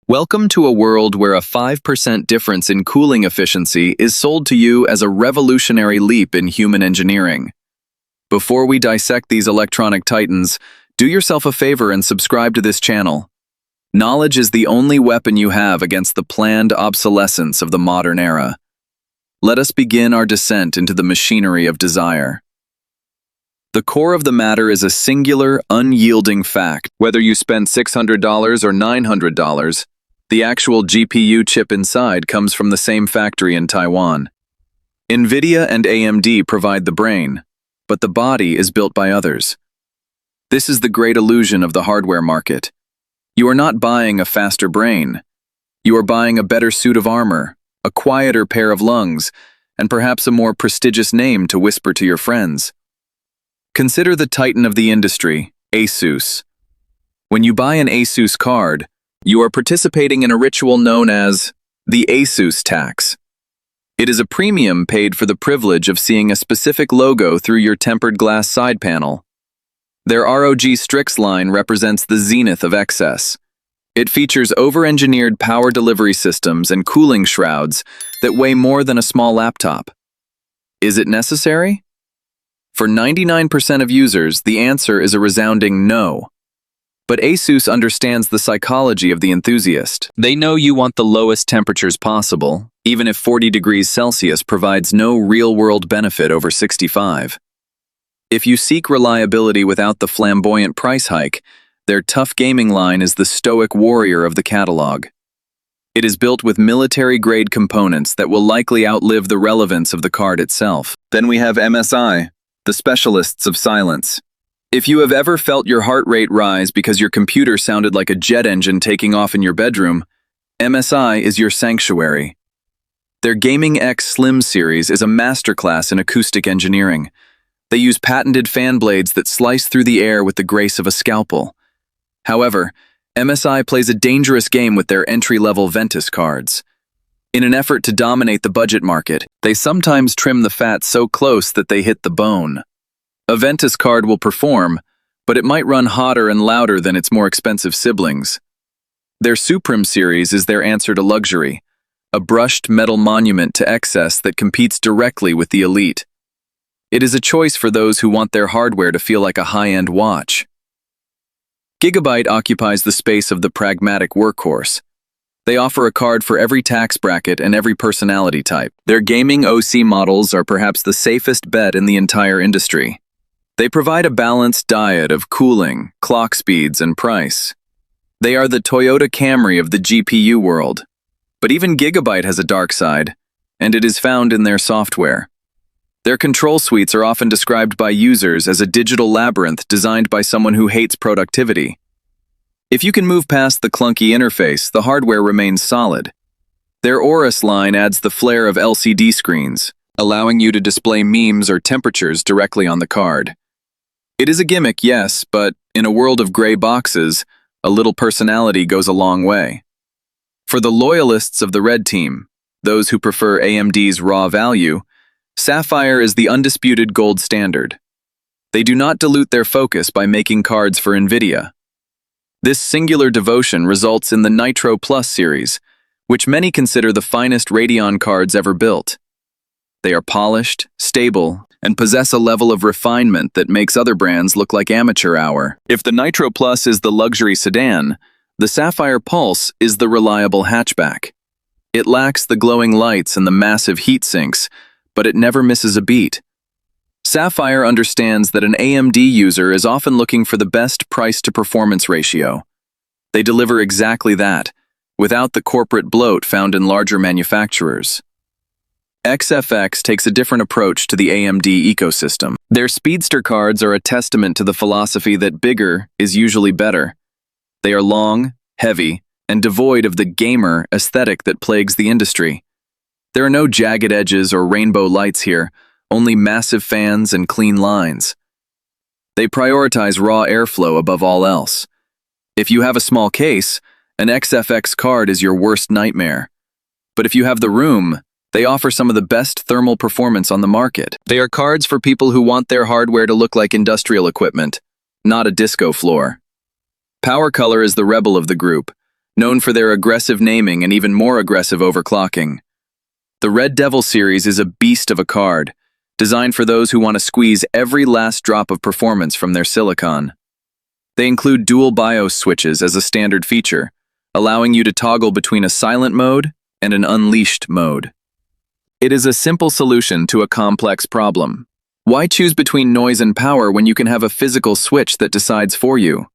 Welcome to a world where a 5% difference in cooling efficiency is sold to you as a revolutionary leap in human engineering. Before we dissect these electronic titans, do yourself a favor and subscribe to this channel. Knowledge is the only weapon you have against the planned obsolescence of the modern era. Let us begin our descent into the machinery of desire. The core of the matter is a singular, unyielding fact. Whether you spend $600 or $900, the actual GPU chip inside comes from the same factory in Taiwan. Nvidia and AMD provide the brain, but the body is built by others. This is the great illusion of the hardware market. You are not buying a faster brain. You are buying a better suit of armor, a quieter pair of lungs, and perhaps a more prestigious name to whisper to your friends. Consider the titan of the industry, ASUS. When you buy an ASUS card, you are participating in a ritual known as the ASUS Tax. It is a premium paid for the privilege of seeing a specific logo through your tempered glass side panel. Their ROG Strix line represents the zenith of excess. It features over-engineered power delivery systems and cooling shrouds that weigh more than a small laptop. Is it necessary? For 99% of users, the answer is a resounding no. But ASUS understands the psychology of the enthusiast. They know you want the lowest temperatures possible, even if 40 degrees Celsius provides no real-world benefit over 65. If you seek reliability without the flamboyant price hike, their TUF Gaming line is the stoic warrior of the catalog. It is built with military-grade components that will likely outlive the relevance of the card itself. Then we have MSI, the specialists of silence. If you have ever felt your heart rate rise because your computer sounded like a jet engine taking off in your bedroom, MSI is your sanctuary. Their Gaming X Slim series is a masterclass in acoustic engineering. They use patented fan blades that slice through the air with the grace of a scalpel. However, MSI plays a dangerous game with their entry-level Ventus cards. In an effort to dominate the budget market, they sometimes trim the fat so close that they hit the bone. A Ventus card will perform, but it might run hotter and louder than its more expensive siblings. Their Supreme series is their answer to luxury, a brushed metal monument to excess that competes directly with the elite. It is a choice for those who want their hardware to feel like a high-end watch. Gigabyte occupies the space of the pragmatic workhorse. They offer a card for every tax bracket and every personality type. Their gaming OC models are perhaps the safest bet in the entire industry. They provide a balanced diet of cooling, clock speeds, and price. They are the Toyota Camry of the GPU world. But even Gigabyte has a dark side, and it is found in their software. Their control suites are often described by users as a digital labyrinth designed by someone who hates productivity. If you can move past the clunky interface, the hardware remains solid. Their Aorus line adds the flair of LCD screens, allowing you to display memes or temperatures directly on the card. It is a gimmick, yes, but in a world of gray boxes, a little personality goes a long way. For the loyalists of the red team, those who prefer AMD's raw value, Sapphire is the undisputed gold standard. They do not dilute their focus by making cards for Nvidia. This singular devotion results in the Nitro Plus series, which many consider the finest Radeon cards ever built. They are polished, stable, and possess a level of refinement that makes other brands look like amateur hour. If the Nitro Plus is the luxury sedan, the Sapphire Pulse is the reliable hatchback. It lacks the glowing lights and the massive heat sinks, but it never misses a beat. Sapphire understands that an AMD user is often looking for the best price-to-performance ratio. They deliver exactly that, without the corporate bloat found in larger manufacturers. XFX takes a different approach to the AMD ecosystem. Their Speedster cards are a testament to the philosophy that bigger is usually better. They are long, heavy, and devoid of the gamer aesthetic that plagues the industry. There are no jagged edges or rainbow lights here, only massive fans and clean lines. They prioritize raw airflow above all else. If you have a small case, an XFX card is your worst nightmare. But if you have the room, they offer some of the best thermal performance on the market. They are cards for people who want their hardware to look like industrial equipment, not a disco floor. Power Color is the rebel of the group, known for their aggressive naming and even more aggressive overclocking. The Red Devil series is a beast of a card, designed for those who want to squeeze every last drop of performance from their silicon. They include dual BIOS switches as a standard feature, allowing you to toggle between a silent mode and an unleashed mode. It is a simple solution to a complex problem. Why choose between noise and power when you can have a physical switch that decides for you?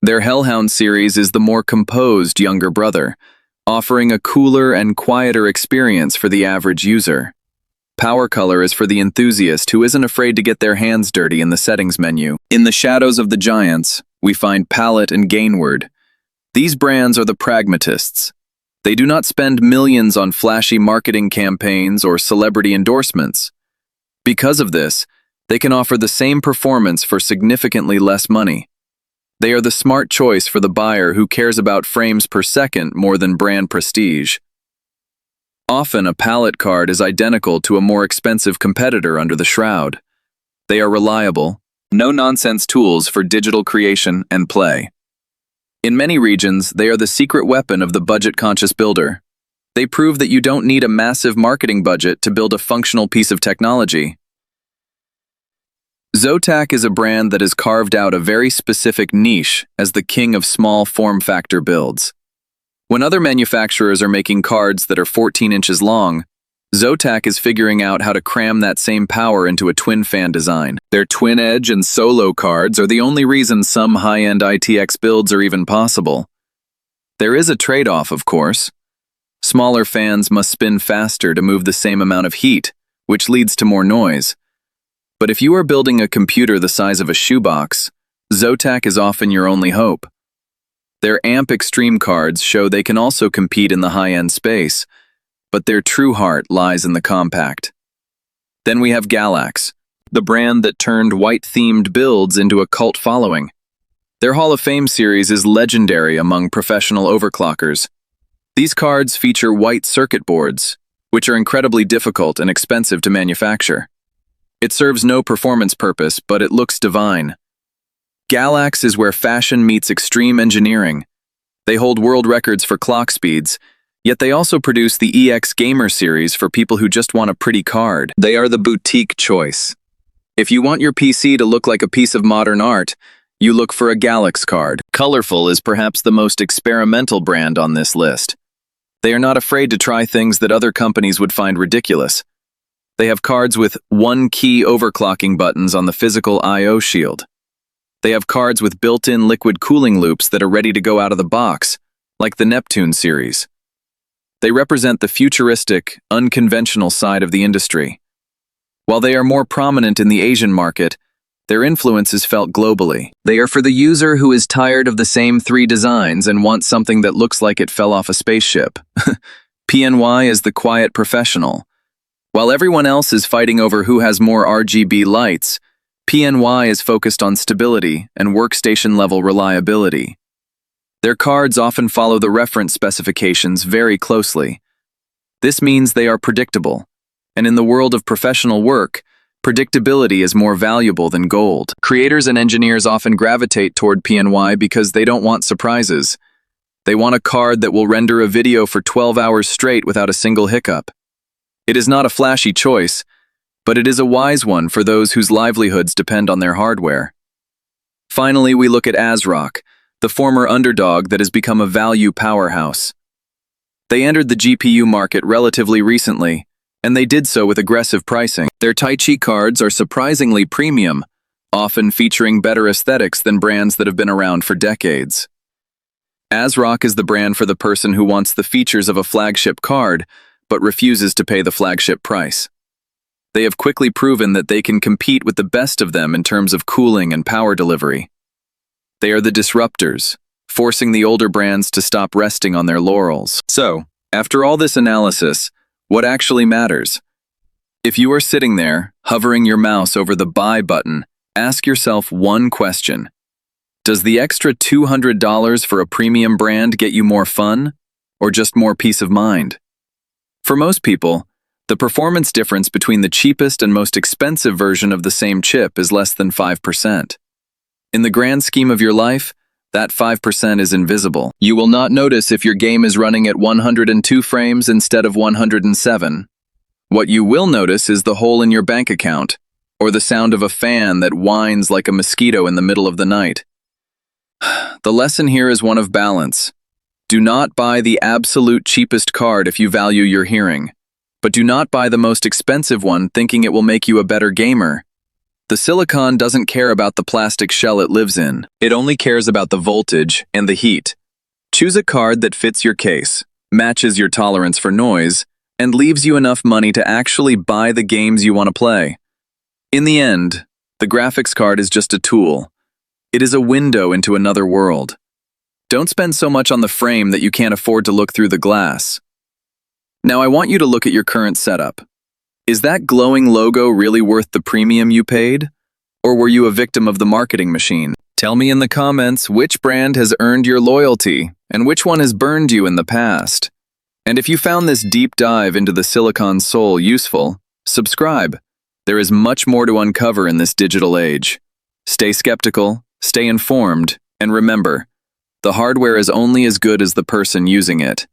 Their Hellhound series is the more composed younger brother, offering a cooler and quieter experience for the average user. Power Color is for the enthusiast who isn't afraid to get their hands dirty in the settings menu. In the shadows of the giants, we find Palette and Gainward. These brands are the pragmatists. They do not spend millions on flashy marketing campaigns or celebrity endorsements. Because of this, they can offer the same performance for significantly less money. They are the smart choice for the buyer who cares about frames per second more than brand prestige. Often, a Palette card is identical to a more expensive competitor under the shroud. They are reliable, no-nonsense tools for digital creation and play. In many regions, they are the secret weapon of the budget-conscious builder. They prove that you don't need a massive marketing budget to build a functional piece of technology. Zotac is a brand that has carved out a very specific niche as the king of small form factor builds. When other manufacturers are making cards that are 14 inches long, Zotac is figuring out how to cram that same power into a twin fan design. Their Twin Edge and Solo cards are the only reason some high-end ITX builds are even possible. There is a trade-off, of course. Smaller fans must spin faster to move the same amount of heat, which leads to more noise. But if you are building a computer the size of a shoebox, Zotac is often your only hope. Their Amp Extreme cards show they can also compete in the high-end space, but their true heart lies in the compact. Then we have GALAX, the brand that turned white-themed builds into a cult following. Their Hall of Fame series is legendary among professional overclockers. These cards feature white circuit boards, which are incredibly difficult and expensive to manufacture. It serves no performance purpose, but it looks divine. GALAX is where fashion meets extreme engineering. They hold world records for clock speeds, yet they also produce the EX Gamer series for people who just want a pretty card. They are the boutique choice. If you want your PC to look like a piece of modern art, you look for a GALAX card. Colorful is perhaps the most experimental brand on this list. They are not afraid to try things that other companies would find ridiculous. They have cards with one-key overclocking buttons on the physical I/O shield. They have cards with built-in liquid cooling loops that are ready to go out of the box, like the Neptune series. They represent the futuristic, unconventional side of the industry. While they are more prominent in the Asian market, their influence is felt globally. They are for the user who is tired of the same three designs and wants something that looks like it fell off a spaceship. PNY is the quiet professional. While everyone else is fighting over who has more RGB lights, PNY is focused on stability and workstation-level reliability. Their cards often follow the reference specifications very closely. This means they are predictable, and in the world of professional work, predictability is more valuable than gold. Creators and engineers often gravitate toward PNY because they don't want surprises. They want a card that will render a video for 12 hours straight without a single hiccup. It is not a flashy choice, but it is a wise one for those whose livelihoods depend on their hardware. Finally, we look at ASRock, the former underdog that has become a value powerhouse. They entered the GPU market relatively recently, and they did so with aggressive pricing. Their Taichi cards are surprisingly premium, often featuring better aesthetics than brands that have been around for decades. ASRock is the brand for the person who wants the features of a flagship card, but refuses to pay the flagship price. They have quickly proven that they can compete with the best of them in terms of cooling and power delivery. They are the disruptors, forcing the older brands to stop resting on their laurels. So, after all this analysis, what actually matters? If you are sitting there, hovering your mouse over the buy button, ask yourself one question. Does the extra $200 for a premium brand get you more fun, or just more peace of mind? For most people, the performance difference between the cheapest and most expensive version of the same chip is less than 5%. In the grand scheme of your life, That 5% is invisible. You will not notice if your game is running at 102 frames instead of 107. What you will notice is the hole in your bank account, or the sound of a fan that whines like a mosquito in the middle of the night. The lesson here is one of balance. Do not buy the absolute cheapest card if you value your hearing, but do not buy the most expensive one thinking it will make you a better gamer. The silicon doesn't care about the plastic shell it lives in. It only cares about the voltage and the heat. Choose a card that fits your case, matches your tolerance for noise, and leaves you enough money to actually buy the games you want to play. In the end, the graphics card is just a tool. It is a window into another world. Don't spend so much on the frame that you can't afford to look through the glass. Now I want you to look at your current setup. Is that glowing logo really worth the premium you paid? Or were you a victim of the marketing machine? Tell me in the comments which brand has earned your loyalty and which one has burned you in the past. And if you found this deep dive into the silicon soul useful, subscribe. There is much more to uncover in this digital age. Stay skeptical, stay informed, and remember, the hardware is only as good as the person using it.